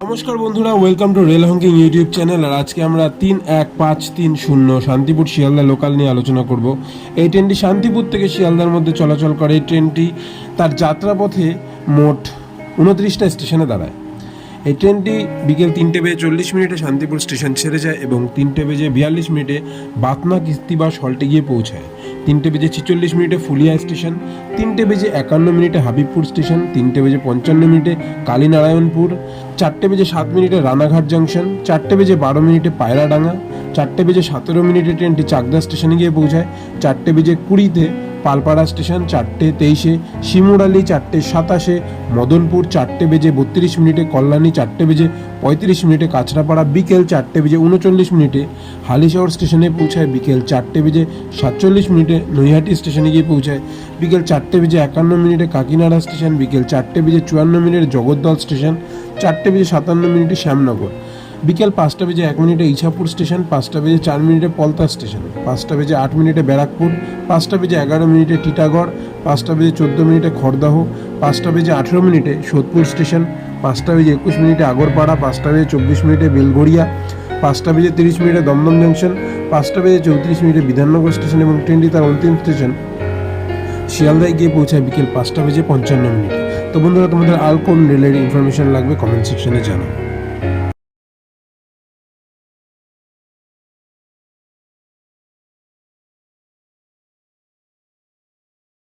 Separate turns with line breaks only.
নমস্কার বন্ধুরা, welcome to rail honking YouTube channel. আর আজকে আমরা 3-1-5-3-0 শান্তিপুর শিয়ালদা লোকাল নিয়ে আলোচনা করব। এই ট্রেনটি শান্তিপুর থেকে শিয়ালদার মধ্যে চলাচল করে। এই ট্রেনটি তার যাত্রাপথে মোট 29টা স্টেশনে দাঁড়ায়। এই ট্রেনটি বিকেল 3:40 শান্তিপুর স্টেশন ছেড়ে যায় এবং 3:42 বাতনা কিস্তিবাস হল্টে গিয়ে পৌঁছায়। 3:46 Phulia station, 3:51 Habibpur station, 3:55 Kalinarayanpur, 4:07 Ranaghat junction, 4:12 Payradanga, 4:17 ট্রেনটি চাকদা স্টেশনে গিয়ে পৌঁছায়। 4:20 পালপাড়া স্টেশন, 4:23 শিমুরালি, 4:27 মদনপুর, 4:32 কল্যাণী, 4:35 কাছড়াপাড়া, বিকেল 4:39 হালিশহর স্টেশনে পৌঁছায়। বিকেল 4:47 নৈহাটি স্টেশনে গিয়ে পৌঁছায়। বিকেল 4:51 কাকিনাড়া স্টেশন, বিকেল 4:54 জগদ্দল স্টেশন, 4:57 শ্যামনগর, বিকেল 5:01 Ichapur station, 5:04 Palta station, 5:08 Barrackpore, 5:11 Titagarh, 5:14 Khardah, 5:18 Sodepur station, 5:21 Agarpara, 5:24 Belgharia, 5:30 Dum Dum junction, 5:34 Bidhannagar station এবং ট্রেনটি তার অন্তিম স্টেশন শিয়ালদায় গিয়ে পৌঁছায় বিকেল 5:55। তো বন্ধুরা, তোমাদের আর কোন রেলের ইনফরমেশন লাগবে কমেন্ট সেকশনে জানাও।